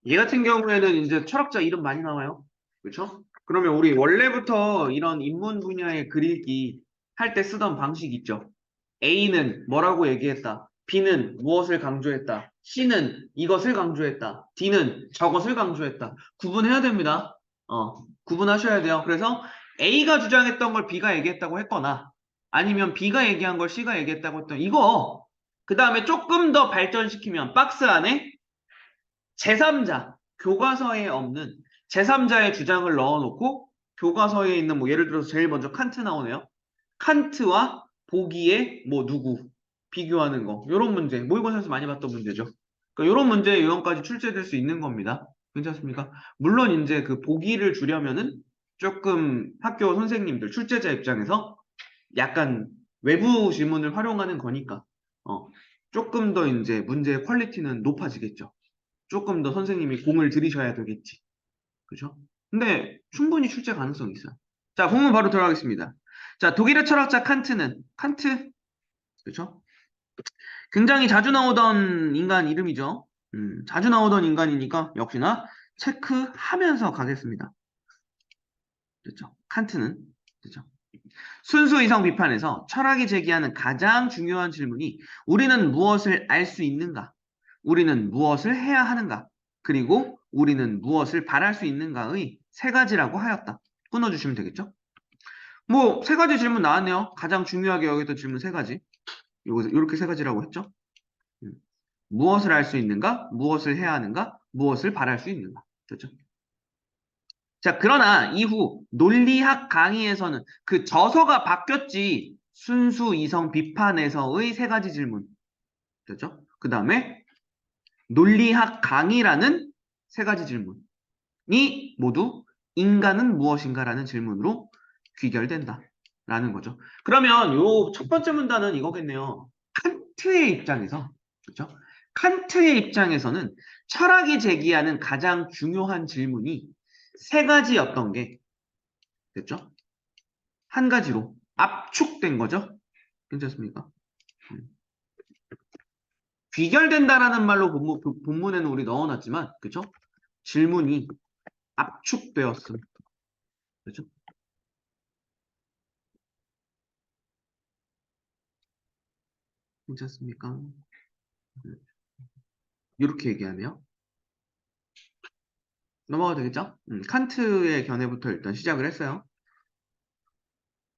얘 같은 경우에는 이제 철학자 이름 많이 나와요. 그렇죠? 그러면 우리 원래부터 이런 인문 분야의 글읽기 할 때 쓰던 방식 있죠. A는 뭐라고 얘기했다. B는 무엇을 강조했다. C는 이것을 강조했다. D는 저것을 강조했다. 구분해야 됩니다. 구분하셔야 돼요. 그래서 A가 주장했던 걸 B가 얘기했다고 했거나 아니면 B가 얘기한 걸 C가 얘기했다고 했던 이거 그 다음에 조금 더 발전시키면 박스 안에 제3자, 교과서에 없는 제3자의 주장을 넣어놓고 교과서에 있는 뭐 예를 들어서 제일 먼저 칸트 나오네요. 칸트와 보기에 뭐 누구 비교하는 거 이런 문제 모의고사에서 많이 봤던 문제죠. 그러니까 이런 문제 유형까지 출제될 수 있는 겁니다. 괜찮습니까? 물론 이제 그 보기를 주려면은 조금 학교 선생님들 출제자 입장에서 약간 외부 질문을 활용하는 거니까 어, 조금 더 이제 문제의 퀄리티는 높아지겠죠. 조금 더 선생님이 공을 들이셔야 되겠지. 그죠? 근데 충분히 출제 가능성이 있어요. 자, 본문 바로 들어가겠습니다. 자, 독일의 철학자 칸트, 그죠? 굉장히 자주 나오던 인간 이름이죠. 자주 나오던 인간이니까 역시나 체크하면서 가겠습니다. 그죠? 칸트는, 그죠? 순수 이성 비판에서 철학이 제기하는 가장 중요한 질문이 우리는 무엇을 알 수 있는가? 우리는 무엇을 해야 하는가? 그리고 우리는 무엇을 바랄 수 있는가의 세 가지라고 하였다. 끊어주시면 되겠죠? 뭐, 세 가지 질문 나왔네요. 가장 중요하게 여기던 질문 세 가지. 요렇게 세 가지라고 했죠? 음. 무엇을 알 수 있는가? 무엇을 해야 하는가? 무엇을 바랄 수 있는가? 그렇죠? 자, 그러나 이후 논리학 강의에서는 그 저서가 바뀌었지. 순수 이성 비판에서의 세 가지 질문. 됐죠? 그 다음에 논리학 강의라는 세 가지 질문이 모두 인간은 무엇인가라는 질문으로 귀결된다. 라는 거죠. 그러면 요 첫 번째 문단은 이거겠네요. 칸트의 입장에서, 그렇죠? 칸트의 입장에서는 철학이 제기하는 가장 중요한 질문이 세 가지였던 게 됐죠? 한 가지로 압축된 거죠. 괜찮습니까? 음. 귀결된다라는 말로 본문에는 우리 넣어놨지만, 그죠? 질문이 압축되었음. 그죠? 괜찮습니까? 이렇게 얘기하네요. 넘어가도 되겠죠? 칸트의 견해부터 일단 시작을 했어요.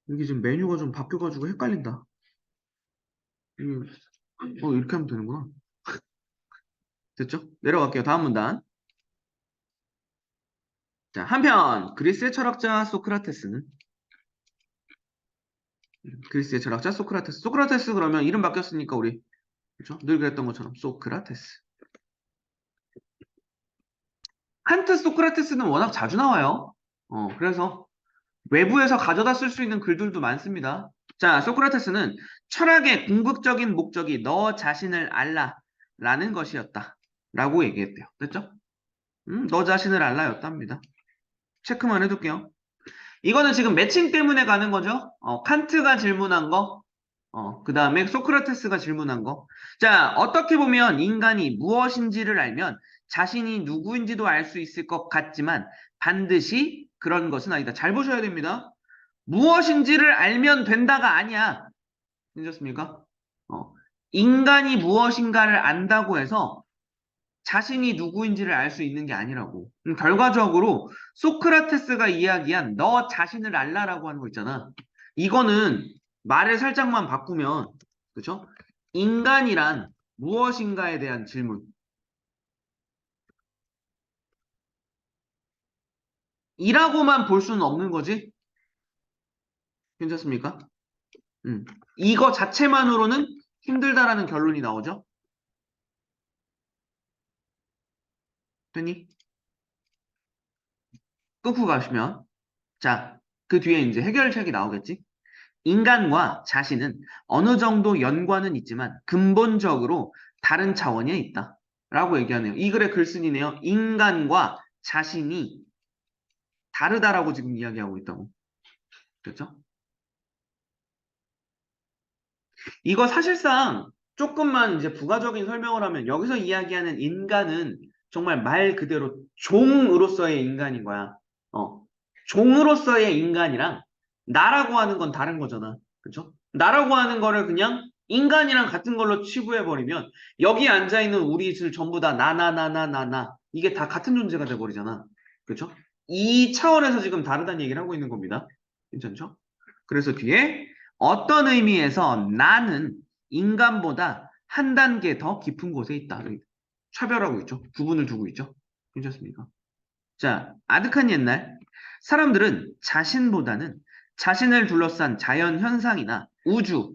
여기 지금 메뉴가 좀 바뀌어가지고 헷갈린다. 이렇게 하면 되는구나. 됐죠? 내려갈게요. 다음 문단. 자, 한편 그리스의 철학자 소크라테스는 그리스의 철학자 소크라테스. 소크라테스 그러면 이름 바뀌었으니까 우리 그렇죠? 늘 그랬던 것처럼 소크라테스. 칸트 소크라테스는 워낙 자주 나와요. 그래서 외부에서 가져다 쓸 수 있는 글들도 많습니다. 자, 소크라테스는 철학의 궁극적인 목적이 너 자신을 알라라는 것이었다. 라고 얘기했대요. 됐죠? 너 자신을 알라였답니다. 체크만 해둘게요. 이거는 지금 매칭 때문에 가는 거죠. 칸트가 질문한 거, 그 다음에 소크라테스가 질문한 거. 자, 어떻게 보면 인간이 무엇인지를 알면 자신이 누구인지도 알 수 있을 것 같지만 반드시 그런 것은 아니다. 잘 보셔야 됩니다. 무엇인지를 알면 된다가 아니야. 괜찮습니까? 어, 인간이 무엇인가를 안다고 해서 자신이 누구인지를 알 수 있는 게 아니라고. 결과적으로 소크라테스가 이야기한 너 자신을 알라라고 하는 거 있잖아. 이거는 말을 살짝만 바꾸면, 그죠? 인간이란 무엇인가에 대한 질문. 이라고만 볼 수는 없는 거지? 괜찮습니까? 음. 이거 자체만으로는 힘들다라는 결론이 나오죠? 됐니? 끊고 가시면. 자, 그 뒤에 이제 해결책이 나오겠지? 인간과 자신은 어느 정도 연관은 있지만 근본적으로 다른 차원에 있다. 라고 얘기하네요. 이 글의 글쓴이네요. 인간과 자신이 다르다라고 지금 이야기하고 있다고. 그렇죠? 이거 사실상 조금만 이제 부가적인 설명을 하면 여기서 이야기하는 인간은 정말 말 그대로 종으로서의 인간인 거야. 종으로서의 인간이랑 나라고 하는 건 다른 거잖아. 그쵸? 나라고 하는 거를 그냥 인간이랑 같은 걸로 치부해버리면 여기 앉아있는 우리들 전부 다 나. 이게 다 같은 존재가 돼버리잖아. 그쵸? 이 차원에서 지금 다르다는 얘기를 하고 있는 겁니다. 괜찮죠? 그래서 뒤에 어떤 의미에서 나는 인간보다 한 단계 더 깊은 곳에 있다. 차별하고 있죠. 구분을 두고 있죠. 괜찮습니까? 자, 아득한 옛날 사람들은 자신보다는 자신을 둘러싼 자연 현상이나 우주,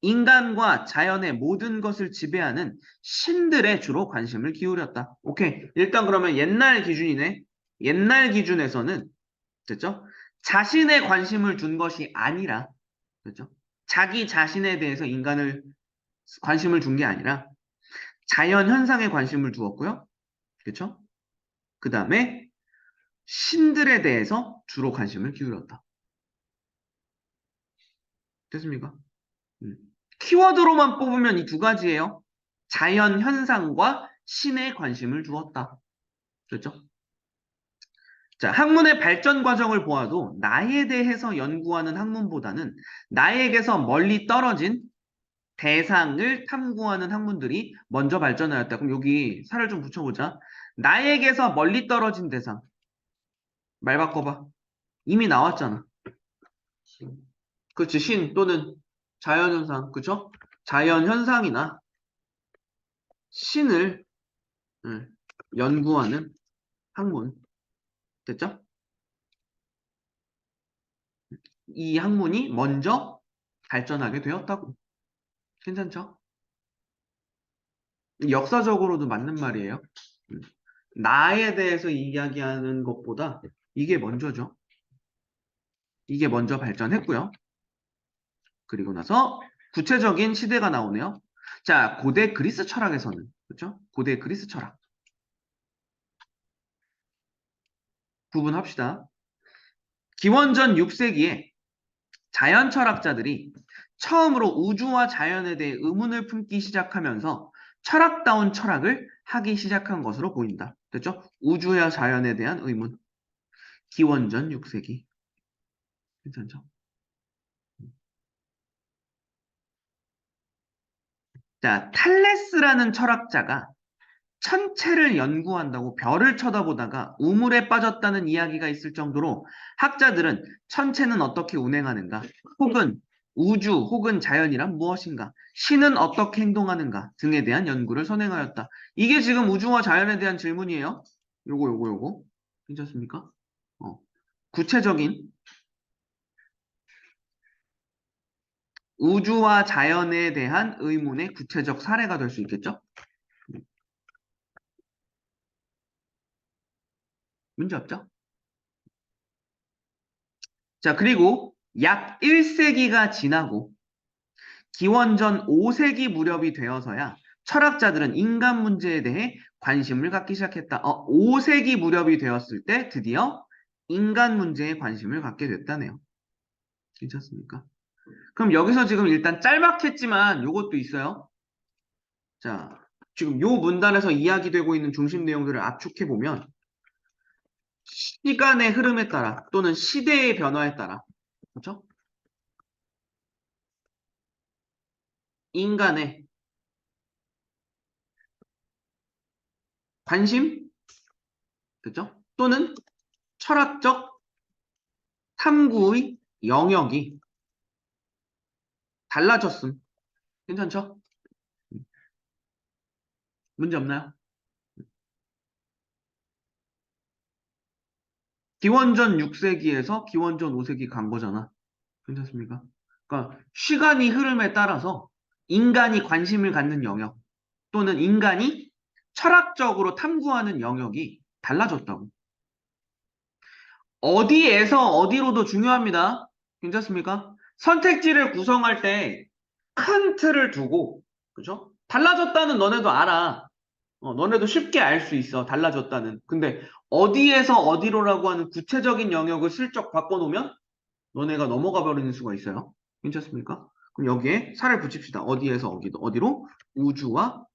인간과 자연의 모든 것을 지배하는 신들에 주로 관심을 기울였다. 오케이. 일단 그러면 옛날 기준이네. 옛날 기준에서는 됐죠? 자신의 관심을 둔 것이 아니라 됐죠? 자기 자신에 대해서 인간을 관심을 둔 게 아니라 자연 현상에 관심을 두었고요. 그렇죠? 그 다음에 신들에 대해서 주로 관심을 기울였다. 됐습니까? 음. 키워드로만 뽑으면 이 두 가지예요. 자연 현상과 신에 관심을 두었다. 그렇죠? 자, 학문의 발전 과정을 보아도 나에 대해서 연구하는 학문보다는 나에게서 멀리 떨어진 대상을 탐구하는 학문들이 먼저 발전하였다. 그럼 여기 살을 좀 붙여보자. 나에게서 멀리 떨어진 대상. 말 바꿔봐. 이미 나왔잖아. 그렇지. 신 또는 자연현상. 그쵸? 자연현상이나 신을 연구하는 학문. 됐죠? 이 학문이 먼저 발전하게 되었다고. 괜찮죠? 역사적으로도 맞는 말이에요. 음. 나에 대해서 이야기하는 것보다 이게 먼저죠. 이게 먼저 발전했고요. 그리고 나서 구체적인 시대가 나오네요. 자, 고대 그리스 철학에서는, 그렇죠? 고대 그리스 철학. 구분합시다. 기원전 6세기에 자연 철학자들이 처음으로 우주와 자연에 대해 의문을 품기 시작하면서 철학다운 철학을 하기 시작한 것으로 보인다. 됐죠? 우주와 자연에 대한 의문. 기원전 6세기. 괜찮죠? 자, 탈레스라는 철학자가 천체를 연구한다고 별을 쳐다보다가 우물에 빠졌다는 이야기가 있을 정도로 학자들은 천체는 어떻게 운행하는가, 혹은 우주 혹은 자연이란 무엇인가, 신은 어떻게 행동하는가 등에 대한 연구를 선행하였다. 이게 지금 우주와 자연에 대한 질문이에요. 요거. 괜찮습니까? 어. 구체적인 우주와 자연에 대한 의문의 구체적 사례가 될 수 있겠죠? 문제 없죠? 자, 그리고 약 1세기가 지나고 기원전 5세기 무렵이 되어서야 철학자들은 인간 문제에 대해 관심을 갖기 시작했다. 5세기 무렵이 되었을 때 드디어 인간 문제에 관심을 갖게 됐다네요. 괜찮습니까? 그럼 여기서 지금 일단 짤막했지만 요것도 있어요. 자, 지금 요 문단에서 이야기되고 있는 중심 내용들을 압축해 보면 시간의 흐름에 따라 또는 시대의 변화에 따라 그렇죠? 인간의 관심, 그렇죠? 또는 철학적 탐구의 영역이 달라졌음. 괜찮죠? 문제 없나요? 기원전 6세기에서 기원전 5세기 간 거잖아. 괜찮습니까? 그러니까 시간이 흐름에 따라서 인간이 관심을 갖는 영역 또는 인간이 철학적으로 탐구하는 영역이 달라졌다고. 어디에서 어디로도 중요합니다. 괜찮습니까? 선택지를 구성할 때 큰 틀을 두고, 그죠? 달라졌다는 너네도 알아. 너네도 쉽게 알 수 있어. 달라졌다는. 근데 어디에서 어디로라고 하는 구체적인 영역을 슬쩍 바꿔놓으면 너네가 넘어가 버리는 수가 있어요. 괜찮습니까? 그럼 여기에 살을 붙입시다. 어디에서 어디로? 우주와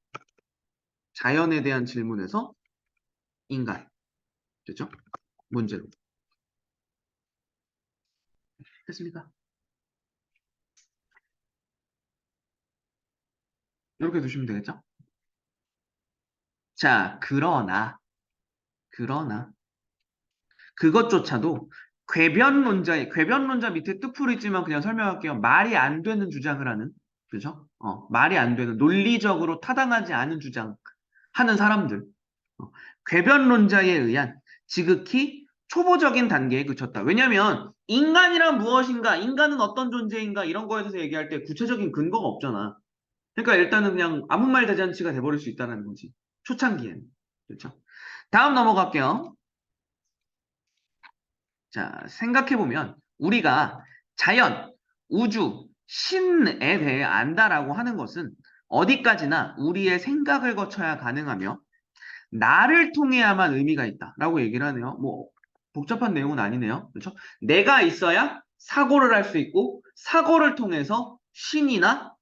자연에 대한 질문에서 인간. 됐죠? 문제로. 됐습니까? 이렇게 두시면 되겠죠? 자, 그러나, 그것조차도 궤변론자 밑에 뜻풀이 있지만 그냥 설명할게요. 말이 안 되는 주장을 하는, 그죠? 말이 안 되는, 논리적으로 타당하지 않은 주장 하는 사람들. 어, 궤변론자에 의한 지극히 초보적인 단계에 그쳤다. 왜냐면, 인간이란 무엇인가, 인간은 어떤 존재인가, 이런 거에 대해서 얘기할 때 구체적인 근거가 없잖아. 그러니까 일단은 그냥 아무 말 대잔치가 돼버릴 수 있다는 거지. 초창기에는. 그렇죠? 다음 넘어갈게요. 자, 생각해보면 우리가 자연, 우주, 신에 대해 안다라고 하는 것은 어디까지나 우리의 생각을 거쳐야 가능하며 나를 통해야만 의미가 있다라고 얘기를 하네요. 뭐 복잡한 내용은 아니네요. 그렇죠? 내가 있어야 사고를 할 수 있고 사고를 통해서 신이나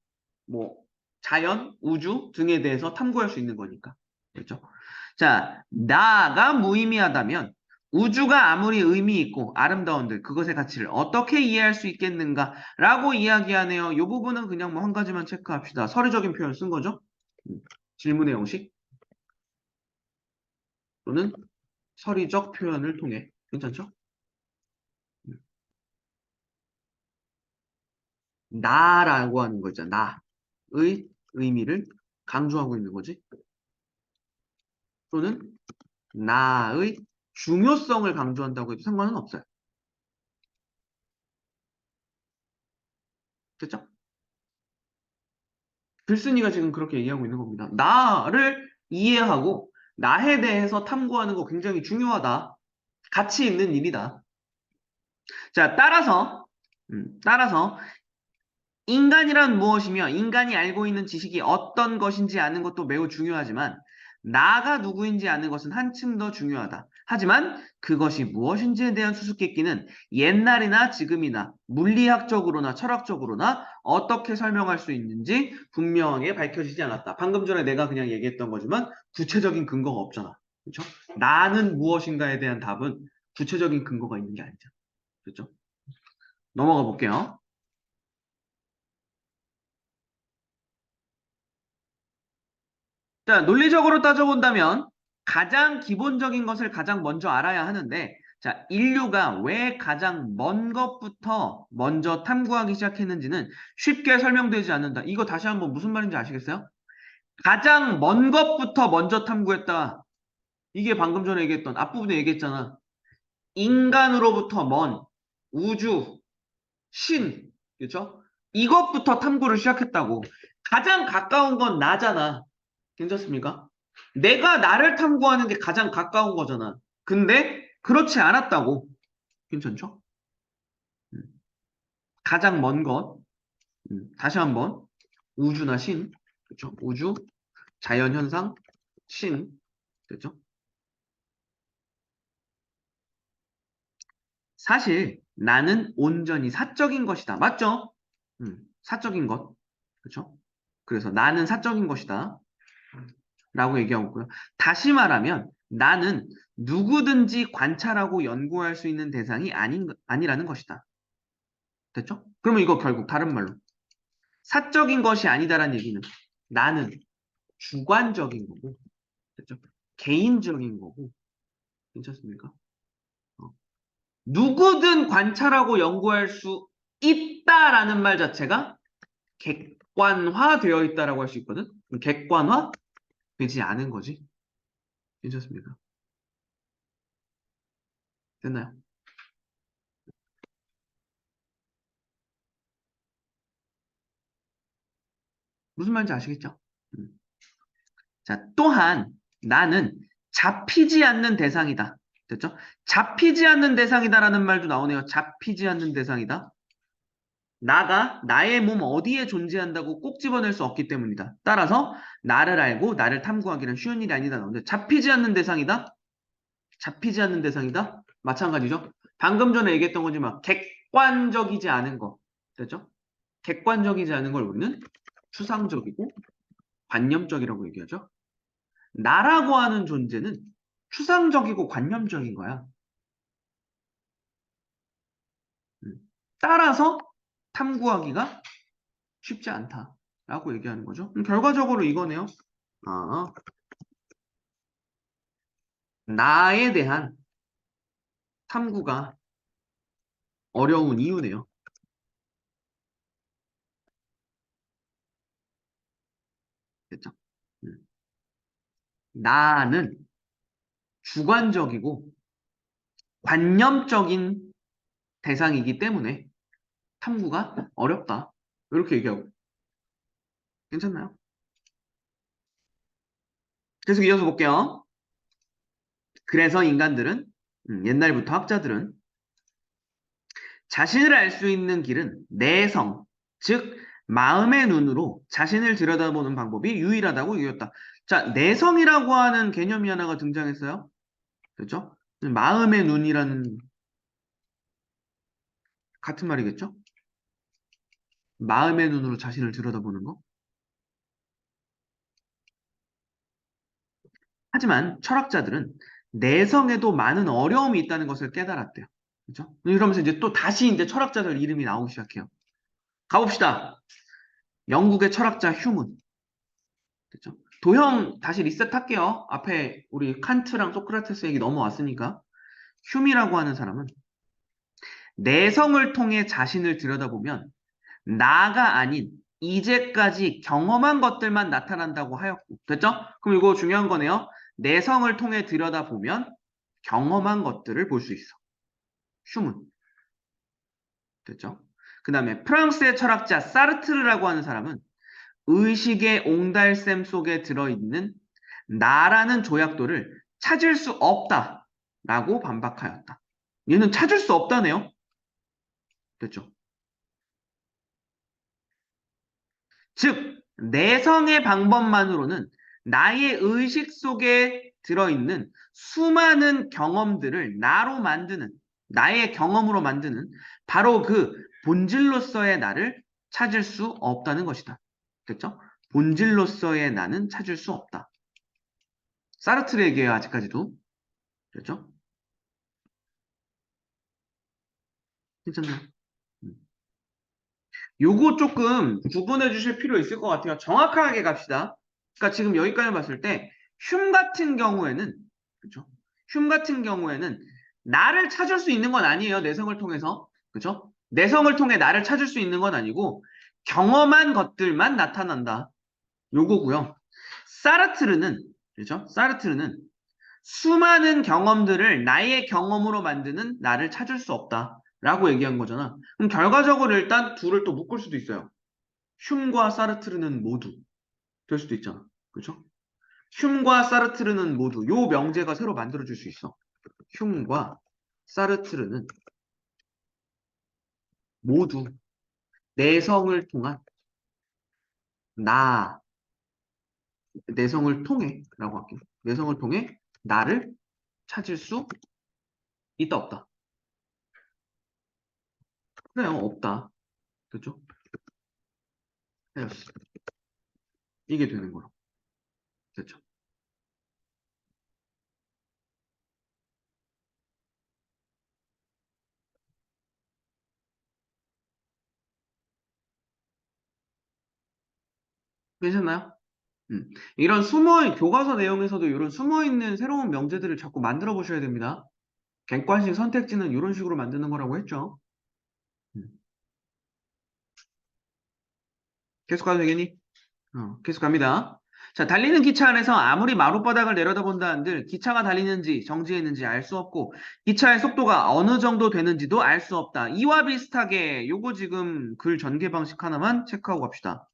뭐 자연, 우주 등에 대해서 탐구할 수 있는 거니까. 그렇죠? 자, 나가 무의미하다면 우주가 아무리 의미 있고 아름다운들 그것의 가치를 어떻게 이해할 수 있겠는가라고 이야기하네요. 이 부분은 그냥 뭐 한 가지만 체크합시다. 서류적인 표현 쓴 거죠? 질문의 형식 또는 서리적 표현을 통해 괜찮죠? 나라고 하는 거 있잖아. 나의 의미를 강조하고 있는 거지. 또는 나의 중요성을 강조한다고 해도 상관은 없어요. 됐죠? 글쓴이가 지금 그렇게 얘기하고 있는 겁니다. 나를 이해하고 나에 대해서 탐구하는 거 굉장히 중요하다. 가치 있는 일이다. 자, 따라서 인간이란 무엇이며 인간이 알고 있는 지식이 어떤 것인지 아는 것도 매우 중요하지만 나가 누구인지 아는 것은 한층 더 중요하다. 하지만 그것이 무엇인지에 대한 수수께끼는 옛날이나 지금이나 물리학적으로나 철학적으로나 어떻게 설명할 수 있는지 분명하게 밝혀지지 않았다. 방금 전에 내가 그냥 얘기했던 거지만 구체적인 근거가 없잖아. 그렇죠? 나는 무엇인가에 대한 답은 구체적인 근거가 있는 게 아니죠. 그렇죠? 넘어가 볼게요. 자, 논리적으로 따져본다면 가장 기본적인 것을 가장 먼저 알아야 하는데, 자, 인류가 왜 가장 먼 것부터 먼저 탐구하기 시작했는지는 쉽게 설명되지 않는다. 이거 다시 한번 무슨 말인지 아시겠어요? 가장 먼 것부터 먼저 탐구했다. 이게 방금 전에 얘기했던 앞부분에 얘기했잖아. 인간으로부터 먼 우주, 신, 그렇죠? 이것부터 탐구를 시작했다고. 가장 가까운 건 나잖아. 괜찮습니까? 내가 나를 탐구하는 게 가장 가까운 거잖아. 근데 그렇지 않았다고. 괜찮죠? 음. 가장 먼 것. 다시 한번 우주나 신. 그렇죠? 우주, 자연 현상, 신. 그렇죠? 사실 나는 온전히 사적인 것이다. 맞죠? 사적인 것. 그렇죠? 그래서 나는 사적인 것이다. 라고 얘기하고 있고요. 다시 말하면 나는 누구든지 관찰하고 연구할 수 있는 대상이 아니라는 것이다. 됐죠? 그러면 이거 결국 다른 말로 사적인 것이 아니다라는 얘기는 나는 주관적인 거고, 됐죠? 개인적인 거고, 괜찮습니까? 어. 누구든 관찰하고 연구할 수 있다라는 말 자체가 객관화되어 있다라고 할 수 있거든? 객관화 되지 않은 거지. 괜찮습니까? 됐나요? 무슨 말인지 아시겠죠? 음. 자, 또한 나는 잡히지 않는 대상이다. 됐죠? 잡히지 않는 대상이다라는 말도 나오네요. 잡히지 않는 대상이다. 나가 나의 몸 어디에 존재한다고 꼭 집어낼 수 없기 때문이다. 따라서 나를 알고 나를 탐구하기는 쉬운 일이 아니다. 나오는데 잡히지 않는 대상이다. 잡히지 않는 대상이다. 마찬가지죠. 방금 전에 얘기했던 거지만 객관적이지 않은 거. 됐죠? 객관적이지 않은 걸 우리는 추상적이고 관념적이라고 얘기하죠. 나라고 하는 존재는 추상적이고 관념적인 거야. 음. 따라서 탐구하기가 쉽지 않다라고 얘기하는 거죠. 결과적으로 이거네요. 아, 나에 대한 탐구가 어려운 이유네요. 됐죠? 음. 나는 주관적이고 관념적인 대상이기 때문에 탐구가 어렵다. 이렇게 얘기하고 괜찮나요? 계속 이어서 볼게요. 그래서 인간들은 옛날부터 학자들은 자신을 알 수 있는 길은 내성, 즉 마음의 눈으로 자신을 들여다보는 방법이 유일하다고 여겼다. 자, 내성이라고 하는 개념이 하나가 등장했어요. 그렇죠? 마음의 눈이라는 같은 말이겠죠? 마음의 눈으로 자신을 들여다보는 거. 하지만 철학자들은 내성에도 많은 어려움이 있다는 것을 깨달았대요. 그렇죠? 이러면서 이제 또 다시 이제 철학자들 이름이 나오기 시작해요. 가봅시다. 영국의 철학자 휴문. 그렇죠? 도형 다시 리셋할게요. 앞에 우리 칸트랑 소크라테스 얘기 넘어왔으니까. 휴미라고 하는 사람은 내성을 통해 자신을 들여다보면 나가 아닌 이제까지 경험한 것들만 나타난다고 하였고. 됐죠? 그럼 이거 중요한 거네요. 내성을 통해 들여다보면 경험한 것들을 볼 수 있어. 휴문. 됐죠? 그 다음에 프랑스의 철학자 사르트르라고 하는 사람은 의식의 옹달샘 속에 들어있는 나라는 조약도를 찾을 수 없다라고 반박하였다. 얘는 찾을 수 없다네요. 됐죠? 즉, 내성의 방법만으로는 나의 의식 속에 들어있는 수많은 경험들을 나로 만드는, 나의 경험으로 만드는 바로 그 본질로서의 나를 찾을 수 없다는 것이다. 됐죠? 본질로서의 나는 찾을 수 없다. 사르트르에게요, 아직까지도. 됐죠? 괜찮나요? 음. 요거 조금 구분해 주실 필요 있을 것 같아요. 정확하게 갑시다. 그러니까 지금 여기까지 봤을 때, 흉 같은 경우에는, 그죠? 흉 같은 경우에는 나를 찾을 수 있는 건 아니에요. 내성을 통해서. 그죠? 내성을 통해 나를 찾을 수 있는 건 아니고, 경험한 것들만 나타난다. 요거고요. 사르트르는, 그죠? 사르트르는 수많은 경험들을 나의 경험으로 만드는 나를 찾을 수 없다. 라고 얘기한 거잖아. 그럼 결과적으로 일단 둘을 또 묶을 수도 있어요. 흉과 사르트르는 모두 될 수도 있잖아. 그죠? 흉과 사르트르는 모두 요 명제가 새로 만들어질 수 있어. 흉과 사르트르는 모두 내성을 통한 나, 내성을 통해 라고 할게요. 내성을 통해 나를 찾을 수 있다 없다. 그래요. 없다. 그죠? 헤어스. 이게 되는 거로. 됐죠? 괜찮나요? 이런 교과서 내용에서도 이런 숨어있는 새로운 명제들을 자꾸 만들어 보셔야 됩니다. 객관식 선택지는 이런 식으로 만드는 거라고 했죠. 음. 계속 가도 되겠니? 계속 갑니다. 자, 달리는 기차 안에서 아무리 마룻바닥을 내려다본다 한들 기차가 달리는지 정지했는지 알 수 없고 기차의 속도가 어느 정도 되는지도 알 수 없다. 이와 비슷하게 요거 지금 글 전개 방식 하나만 체크하고 갑시다.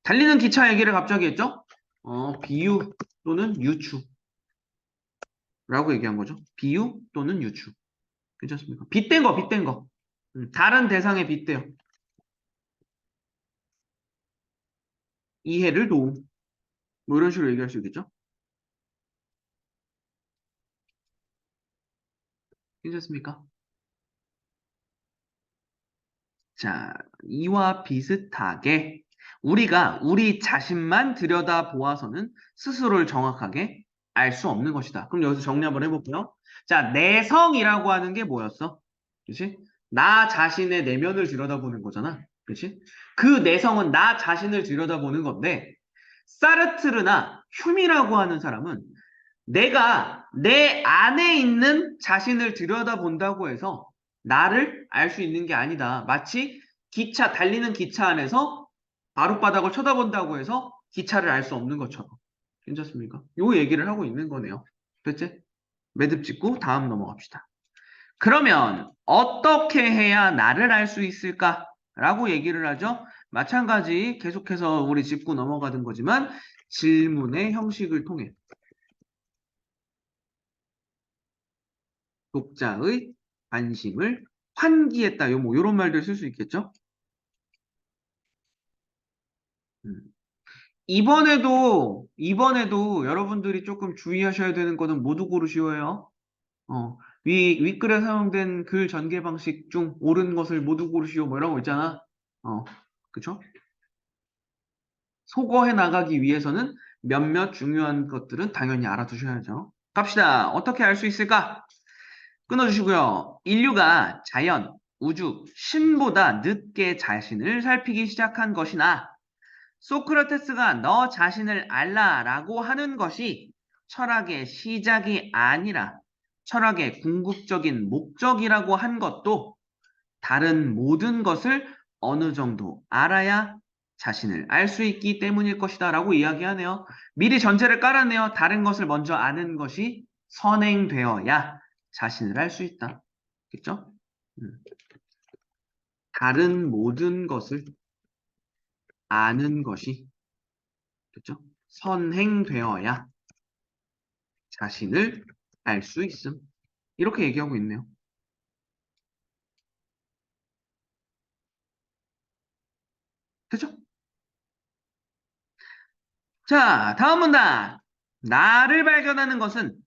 달리는 기차 얘기를 갑자기 했죠? 비유 또는 유추라고 얘기한 거죠. 비유 또는 유추. 괜찮습니까? 빗댄 거, 빗댄 거. 다른 대상에 빗대요. 이해를 도움. 뭐 이런 식으로 얘기할 수 있겠죠? 괜찮습니까? 자, 이와 비슷하게 우리가 우리 자신만 들여다보아서는 스스로를 정확하게 알 수 없는 것이다. 그럼 여기서 정리 한번 해볼게요. 자, 내성이라고 하는 게 뭐였어? 그치? 나 자신의 내면을 들여다보는 거잖아. 그치? 그 내성은 나 자신을 들여다보는 건데, 사르트르나 휴미라고 하는 사람은 내가 내 안에 있는 자신을 들여다본다고 해서 나를 알 수 있는 게 아니다. 마치 달리는 기차 안에서 바룻바닥을 쳐다본다고 해서 기차를 알 수 없는 것처럼. 괜찮습니까? 요 얘기를 하고 있는 거네요. 됐지? 매듭 짓고 다음 넘어갑시다. 그러면 어떻게 해야 나를 알 수 있을까? 라고 얘기를 하죠. 마찬가지 계속해서 우리 짚고 넘어가는 거지만 질문의 형식을 통해 독자의 관심을 환기했다. 요 뭐 요런 말들 쓸 수 있겠죠? 음. 이번에도 여러분들이 조금 주의하셔야 되는 거는 모두 고르시오예요. 윗글에 사용된 글 전개 방식 중 옳은 것을 모두 고르시오. 뭐 이런 거 있잖아. 그쵸? 소거해 나가기 위해서는 몇몇 중요한 것들은 당연히 알아두셔야죠. 갑시다. 어떻게 알 수 있을까? 끊어주시고요. 인류가 자연, 우주, 신보다 늦게 자신을 살피기 시작한 것이나 소크라테스가 너 자신을 알라라고 하는 것이 철학의 시작이 아니라 철학의 궁극적인 목적이라고 한 것도 다른 모든 것을 어느 정도 알아야 자신을 알 수 있기 때문일 것이다 라고 이야기하네요. 미리 전제를 깔았네요. 다른 것을 먼저 아는 것이 선행되어야 자신을 알 수 있다. 그죠? 다른 모든 것을 아는 것이 그죠? 선행되어야 자신을 알 수 있음. 이렇게 얘기하고 있네요. 그죠? 자, 다음 문단. 나를 발견하는 것은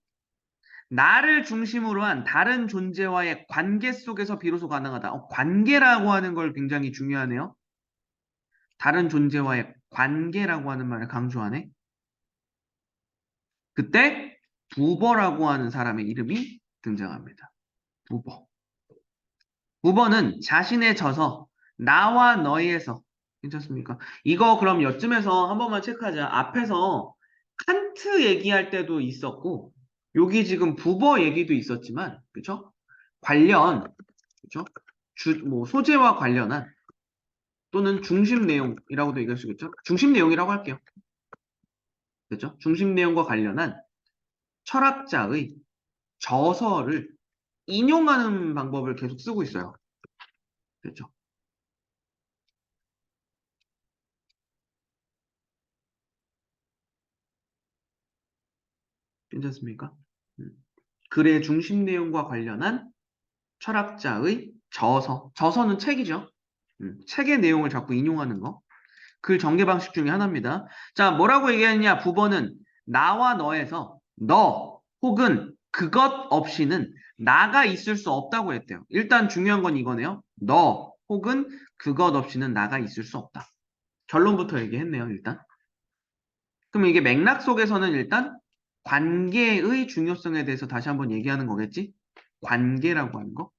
나를 중심으로 한 다른 존재와의 관계 속에서 비로소 가능하다. 관계라고 하는 걸 굉장히 중요하네요. 다른 존재와의 관계라고 하는 말을 강조하네. 그때 부버라고 하는 사람의 이름이 등장합니다. 부버. 부버는 자신의 저서 나와 너희에서 괜찮습니까? 이거 그럼 여쯤에서 한 번만 체크하자. 앞에서 칸트 얘기할 때도 있었고 여기 지금 부버 얘기도 있었지만 그쵸? 관련 그쵸? 뭐 소재와 관련한 또는 중심 내용이라고도 얘기할 수 있겠죠? 중심 내용이라고 할게요. 그죠? 중심 내용과 관련한 철학자의 저서를 인용하는 방법을 계속 쓰고 있어요. 그렇죠? 괜찮습니까? 음. 글의 중심 내용과 관련한 철학자의 저서는 책이죠. 책의 내용을 자꾸 인용하는 거. 글 전개 방식 중에 하나입니다. 자, 뭐라고 얘기했냐? 부번은 나와 너에서 너 혹은 그것 없이는 나가 있을 수 없다고 했대요. 일단 중요한 건 이거네요. 너 혹은 그것 없이는 나가 있을 수 없다. 결론부터 얘기했네요, 일단. 그럼 이게 맥락 속에서는 일단 관계의 중요성에 대해서 다시 한번 얘기하는 거겠지? 관계라고 하는 거.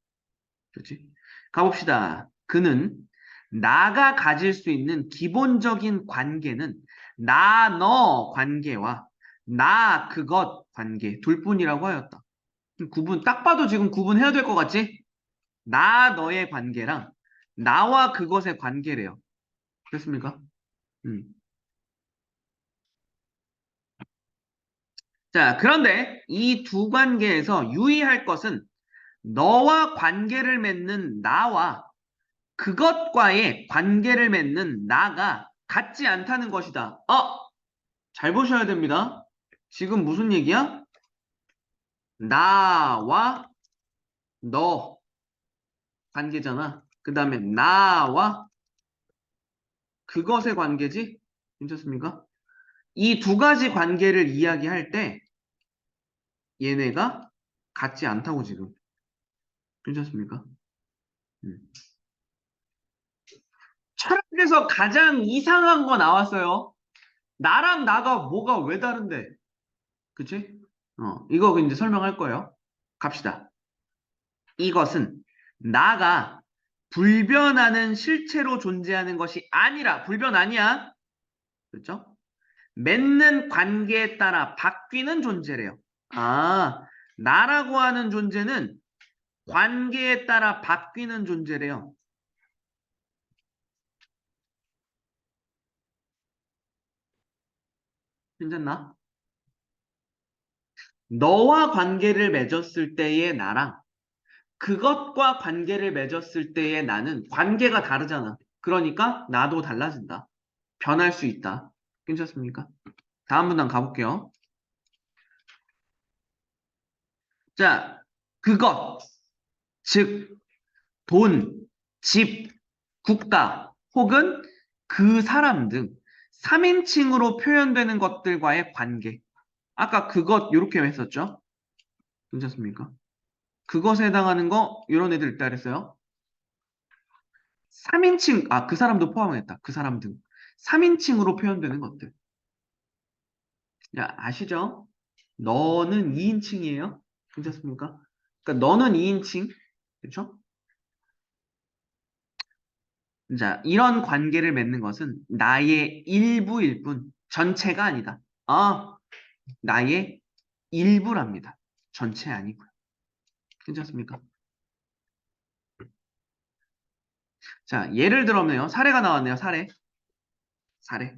그렇지? 가봅시다. 그는 나가 가질 수 있는 기본적인 관계는 나, 너 관계와 나, 그것 관계 둘 뿐이라고 하였다. 딱 봐도 지금 구분해야 될 것 같지? 나, 너의 관계랑 나와 그것의 관계래요. 그렇습니까? 음. 자, 그런데 이 두 관계에서 유의할 것은 너와 관계를 맺는 나와 그것과의 관계를 맺는 나가 같지 않다는 것이다. 잘 보셔야 됩니다. 지금 무슨 얘기야? 나와 너 관계잖아. 그 다음에 나와 그것의 관계지? 괜찮습니까? 이 두 가지 관계를 이야기할 때 얘네가 같지 않다고 지금. 괜찮습니까? 음. 철학에서 가장 이상한 거 나왔어요. 나랑 나가 뭐가 왜 다른데? 그치? 이거 이제 설명할 거예요. 갑시다. 이것은 나가 불변하는 실체로 존재하는 것이 아니라, 불변 아니야. 그렇죠? 맺는 관계에 따라 바뀌는 존재래요. 아, 나라고 하는 존재는 관계에 따라 바뀌는 존재래요. 괜찮나? 너와 관계를 맺었을 때의 나랑 그것과 관계를 맺었을 때의 나는 관계가 다르잖아. 그러니까 나도 달라진다. 변할 수 있다. 괜찮습니까? 다음 문단 가볼게요. 자, 그것, 즉, 돈, 집, 국가, 혹은 그 사람 등 3인칭으로 표현되는 것들과의 관계. 아까 그것, 이렇게 했었죠? 괜찮습니까? 그것에 해당하는 거, 이런 애들 있다 그랬어요. 3인칭, 그 사람도 포함했다. 그 사람 등. 3인칭으로 표현되는 것들. 야, 아시죠? 너는 2인칭이에요. 괜찮습니까? 그러니까 너는 2인칭. 그렇죠? 자, 이런 관계를 맺는 것은 나의 일부일 뿐, 전체가 아니다. 나의 일부랍니다. 전체 아니고요. 괜찮습니까? 자, 예를 들어면요. 사례가 나왔네요. 사례. 사례.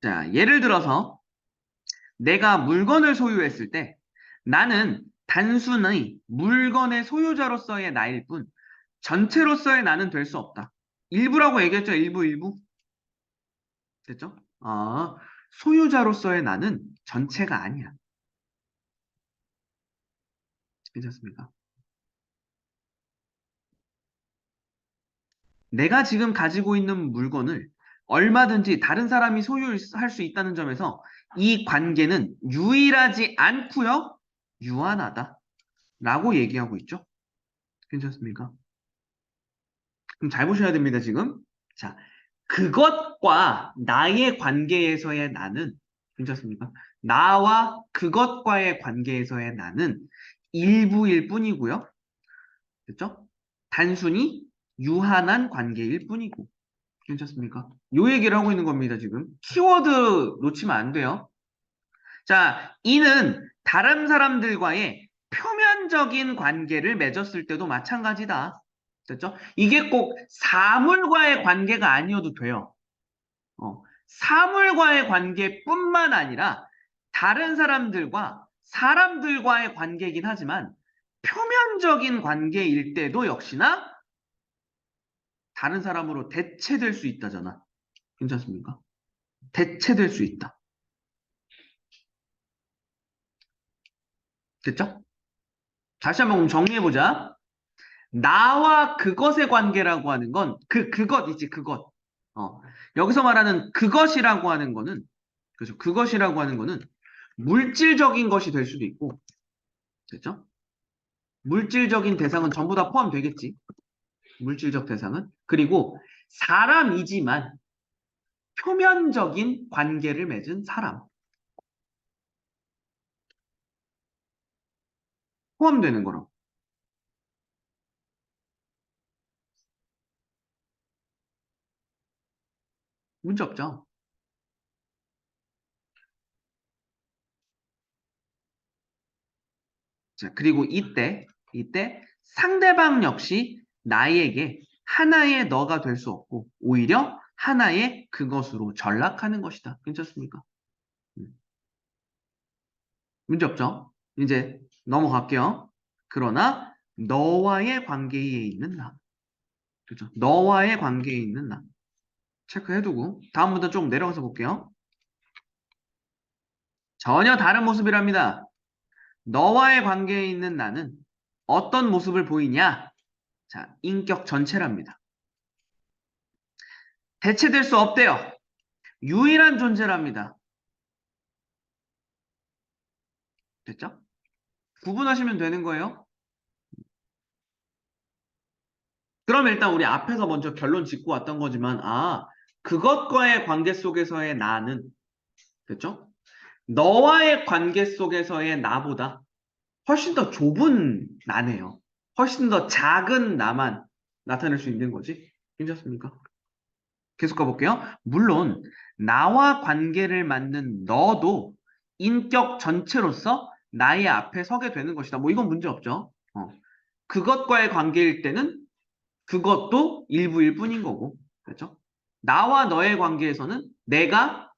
자, 예를 들어서 내가 물건을 소유했을 때 나는 단순히 물건의 소유자로서의 나일 뿐 전체로서의 나는 될 수 없다. 일부라고 얘기했죠. 일부, 일부. 됐죠? 소유자로서의 나는 전체가 아니야. 괜찮습니까? 내가 지금 가지고 있는 물건을 얼마든지 다른 사람이 소유할 수 있다는 점에서 이 관계는 유일하지 않고요. 유한하다. 라고 얘기하고 있죠. 괜찮습니까? 그럼 잘 보셔야 됩니다, 지금. 자, 그것과 나의 관계에서의 나는, 괜찮습니까? 나와 그것과의 관계에서의 나는 일부일 뿐이고요. 됐죠? 단순히 유한한 관계일 뿐이고. 괜찮습니까? 요 얘기를 하고 있는 겁니다, 지금. 키워드 놓치면 안 돼요. 자, 이는 다른 사람들과의 표면적인 관계를 맺었을 때도 마찬가지다. 됐죠? 이게 꼭 사물과의 관계가 아니어도 돼요. 사물과의 관계뿐만 아니라 다른 사람들과의 관계이긴 하지만 표면적인 관계일 때도 역시나 다른 사람으로 대체될 수 있다잖아. 괜찮습니까? 대체될 수 있다. 됐죠? 다시 한번 정리해보자. 나와 그것의 관계라고 하는 건 그것이지, 그것. 여기서 말하는 그것이라고 하는 거는, 그죠? 그것이라고 하는 거는 물질적인 것이 될 수도 있고, 됐죠? 물질적인 대상은 전부 다 포함되겠지. 물질적 대상은. 그리고 사람이지만 표면적인 관계를 맺은 사람. 포함되는 거로. 문제 없죠? 자, 그리고 이때 상대방 역시 나에게 하나의 너가 될 수 없고, 오히려 하나의 그것으로 전락하는 것이다. 괜찮습니까? 음, 문제 없죠? 이제 넘어갈게요. 그러나 너와의 관계에 있는 나. 그죠? 너와의 관계에 있는 나. 체크해두고 다음부터 좀 내려가서 볼게요. 전혀 다른 모습이랍니다. 너와의 관계에 있는 나는 어떤 모습을 보이냐? 자, 인격 전체랍니다. 대체될 수 없대요. 유일한 존재랍니다. 됐죠? 구분하시면 되는 거예요. 그럼 일단 우리 앞에서 먼저 결론 짓고 왔던 거지만, 그것과의 관계 속에서의 나는, 그렇죠? 너와의 관계 속에서의 나보다 훨씬 더 좁은 나네요. 훨씬 더 작은 나만 나타낼 수 있는 거지. 괜찮습니까? 계속 가볼게요. 물론 나와 관계를 맺는 너도 인격 전체로서 나의 앞에 서게 되는 것이다. 뭐 이건 문제 없죠. 그것과의 관계일 때는 그것도 일부일 뿐인 거고. 그렇죠? 나와 너의 관계에서는 내가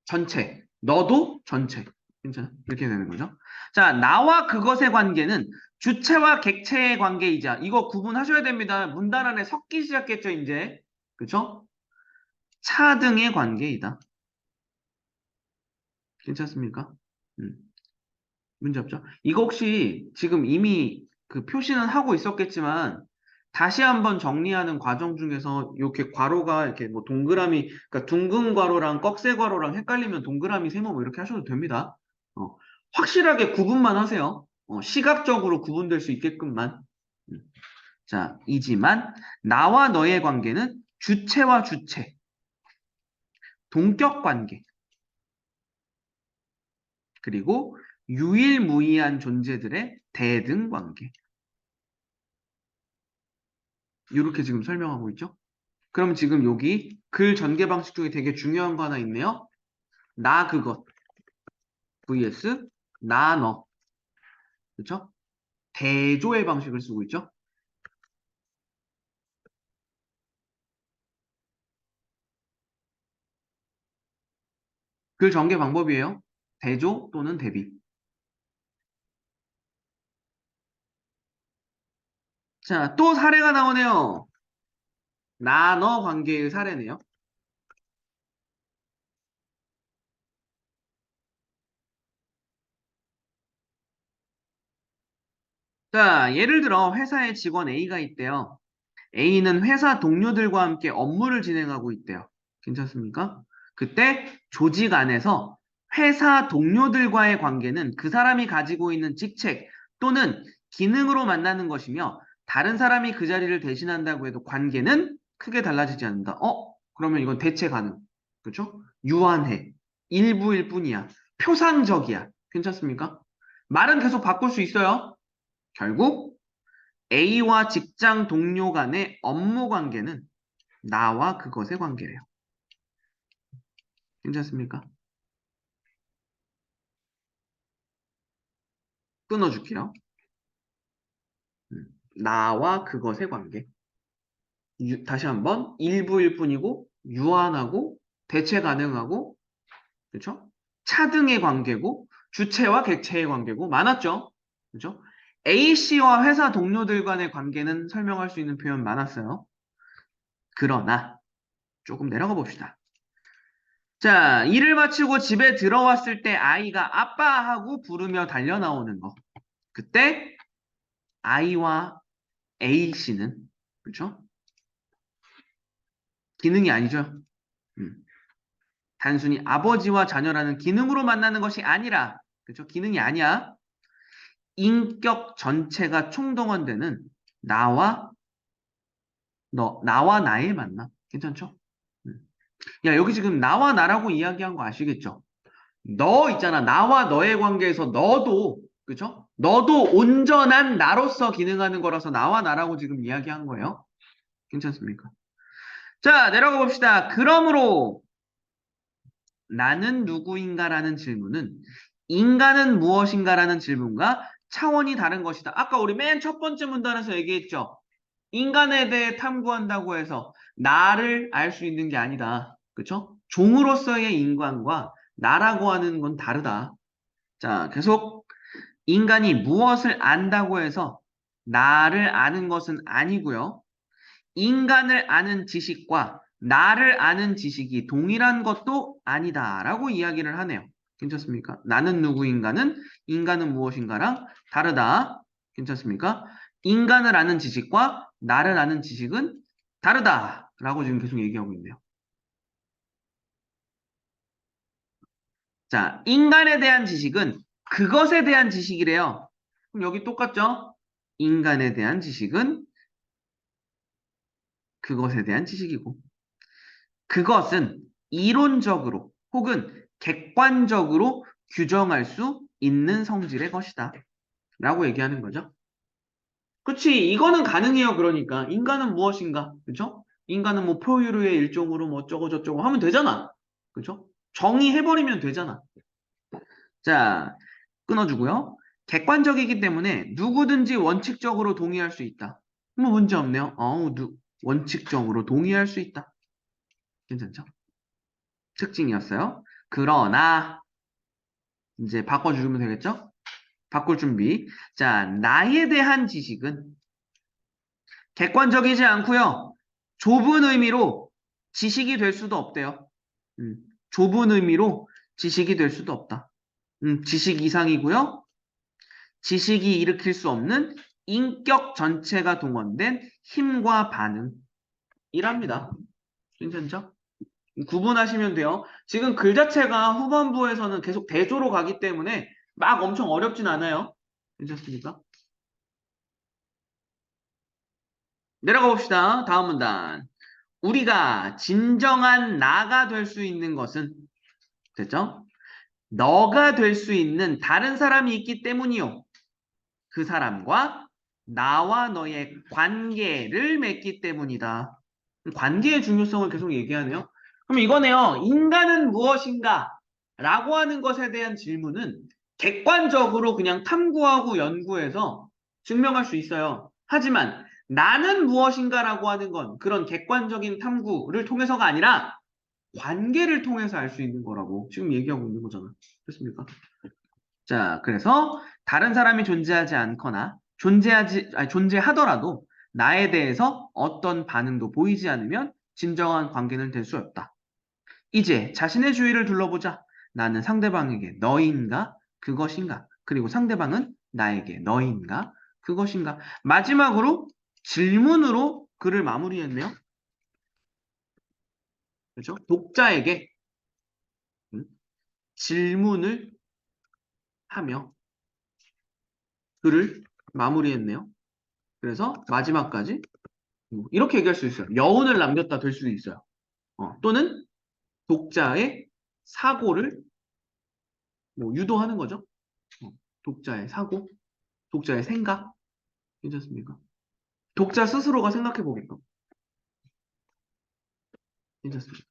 전체, 너도 전체. 괜찮아? 이렇게 되는 거죠. 자, 나와 그것의 관계는 주체와 객체의 관계이자, 이거 구분하셔야 됩니다. 문단 안에 섞기 시작했죠, 이제. 그쵸? 차 등의 관계이다. 괜찮습니까? 음, 문제 없죠? 이거 혹시 지금 이미 그 표시는 하고 있었겠지만, 다시 한번 정리하는 과정 중에서 이렇게 괄호가 이렇게 뭐 동그라미, 그러니까 둥근 괄호랑 꺽쇠 괄호랑 헷갈리면 동그라미 세모 뭐 이렇게 하셔도 됩니다. 어, 확실하게 구분만 하세요. 시각적으로 구분될 수 있게끔만. 음. 자, 이지만 나와 너의 관계는 주체와 주체, 동격 관계, 그리고 유일무이한 존재들의 대등 관계. 이렇게 지금 설명하고 있죠? 그럼 지금 여기 글 전개 방식 중에 되게 중요한 거 하나 있네요. 나 그것 vs 나 너. 그렇죠? 대조의 방식을 쓰고 있죠? 글 전개 방법이에요. 대조 또는 대비. 자, 또 사례가 나오네요. 나 너 관계의 사례네요. 자, 예를 들어 회사에 직원 A가 있대요. A는 회사 동료들과 함께 업무를 진행하고 있대요. 괜찮습니까? 그때 조직 안에서 회사 동료들과의 관계는 그 사람이 가지고 있는 직책 또는 기능으로 만나는 것이며 다른 사람이 그 자리를 대신한다고 해도 관계는 크게 달라지지 않는다. 그러면 이건 대체 가능. 그렇죠? 유한해. 일부일 뿐이야. 표상적이야. 괜찮습니까? 말은 계속 바꿀 수 있어요. 결국 A와 직장 동료 간의 업무 관계는 나와 그것의 관계래요. 괜찮습니까? 끊어줄게요. 나와 그것의 관계. 다시 한번 일부일 뿐이고 유한하고 대체 가능하고 그렇죠? 차등의 관계고 주체와 객체의 관계고 많았죠. 그렇죠? A씨와 회사 동료들 간의 관계는 설명할 수 있는 표현 많았어요. 그러나 조금 내려가 봅시다. 자, 일을 마치고 집에 들어왔을 때 아이가 아빠 하고 부르며 달려 나오는 거. 그때 I와 A씨는 그렇죠? 기능이 아니죠. 음, 단순히 아버지와 자녀라는 기능으로 만나는 것이 아니라 그렇죠? 기능이 아니야. 인격 전체가 총동원되는 나와 나와 나의 만남. 괜찮죠? 음. 야, 여기 지금 나와 나라고 이야기한 거 아시겠죠? 너 있잖아. 나와 너의 관계에서 너도, 그쵸? 너도 온전한 나로서 기능하는 거라서 나와 나라고 지금 이야기한 거예요. 괜찮습니까? 자, 내려가 봅시다. 그러므로 나는 누구인가라는 질문은 인간은 무엇인가라는 질문과 차원이 다른 것이다. 아까 우리 맨 첫 번째 문단에서 얘기했죠. 인간에 대해 탐구한다고 해서 나를 알 수 있는 게 아니다. 그쵸? 종으로서의 인간과 나라고 하는 건 다르다. 자, 계속 인간이 무엇을 안다고 해서 나를 아는 것은 아니고요. 인간을 아는 지식과 나를 아는 지식이 동일한 것도 아니다라고 이야기를 하네요. 괜찮습니까? 나는 누구인가는 인간은 무엇인가랑 다르다. 괜찮습니까? 인간을 아는 지식과 나를 아는 지식은 다르다라고 지금 계속 얘기하고 있네요. 자, 인간에 대한 지식은 그것에 대한 지식이래요. 그럼 여기 똑같죠? 인간에 대한 지식은 그것에 대한 지식이고, 그것은 이론적으로 혹은 객관적으로 규정할 수 있는 성질의 것이다. 라고 얘기하는 거죠. 그치, 이거는 가능해요. 그러니까 인간은 무엇인가, 그죠? 인간은 뭐 포유류의 일종으로 뭐 어쩌고 저쩌고 하면 되잖아, 그죠? 정의해버리면 되잖아. 자, 끊어주고요. 객관적이기 때문에 누구든지 원칙적으로 동의할 수 있다. 뭐 문제 없네요. 원칙적으로 동의할 수 있다. 괜찮죠? 특징이었어요. 그러나 이제 바꿔주면 되겠죠? 바꿀 준비. 자, 나에 대한 지식은 객관적이지 않고요. 좁은 의미로 지식이 될 수도 없대요. 음, 좁은 의미로 지식이 될 수도 없다. 지식 이상이고요. 지식이 일으킬 수 없는 인격 전체가 동원된 힘과 반응이랍니다. 괜찮죠? 구분하시면 돼요. 지금 글 자체가 후반부에서는 계속 대조로 가기 때문에 막 엄청 어렵진 않아요. 괜찮습니까? 내려가 봅시다. 다음 문단. 우리가 진정한 나가 될 수 있는 것은 됐죠? 너가 될 수 있는 다른 사람이 있기 때문이요. 그 사람과 나와 너의 관계를 맺기 때문이다. 관계의 중요성을 계속 얘기하네요. 그럼 이거네요. 인간은 무엇인가? 라고 하는 것에 대한 질문은 객관적으로 그냥 탐구하고 연구해서 증명할 수 있어요. 하지만 나는 무엇인가라고 하는 건 그런 객관적인 탐구를 통해서가 아니라 관계를 통해서 알 수 있는 거라고 지금 얘기하고 있는 거잖아. 됐습니까? 자, 그래서 다른 사람이 존재하지 않거나 존재하더라도 나에 대해서 어떤 반응도 보이지 않으면 진정한 관계는 될 수 없다. 이제 자신의 주위를 둘러보자. 나는 상대방에게 너인가? 그것인가? 그리고 상대방은 나에게 너인가? 그것인가? 마지막으로 질문으로 글을 마무리했네요. 그렇죠? 독자에게 음, 질문을 하며 글을 마무리했네요. 그래서 마지막까지 이렇게 얘기할 수 있어요. 여운을 남겼다 될 수도 있어요. 또는 독자의 사고를 뭐 유도하는 거죠. 독자의 사고, 독자의 생각, 괜찮습니까? 독자 스스로가 생각해 보게끔, 괜찮습니다.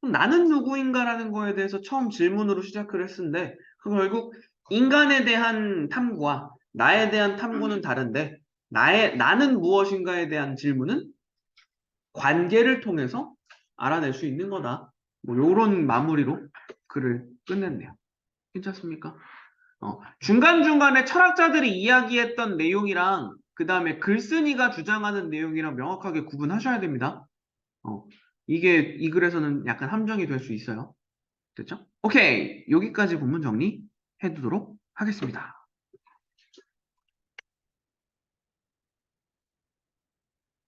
그럼 나는 누구인가라는 거에 대해서 처음 질문으로 시작을 했는데, 그 결국 인간에 대한 탐구와 나에 대한 탐구는 다른데, 나는 무엇인가에 대한 질문은 관계를 통해서 알아낼 수 있는 거다. 뭐, 요런 마무리로 글을 끝냈네요. 괜찮습니까? 중간중간에 철학자들이 이야기했던 내용이랑 그 다음에 글쓴이가 주장하는 내용이랑 명확하게 구분하셔야 됩니다. 이게 이 글에서는 약간 함정이 될 수 있어요. 됐죠? 오케이. 여기까지 본문 정리 해두도록 하겠습니다.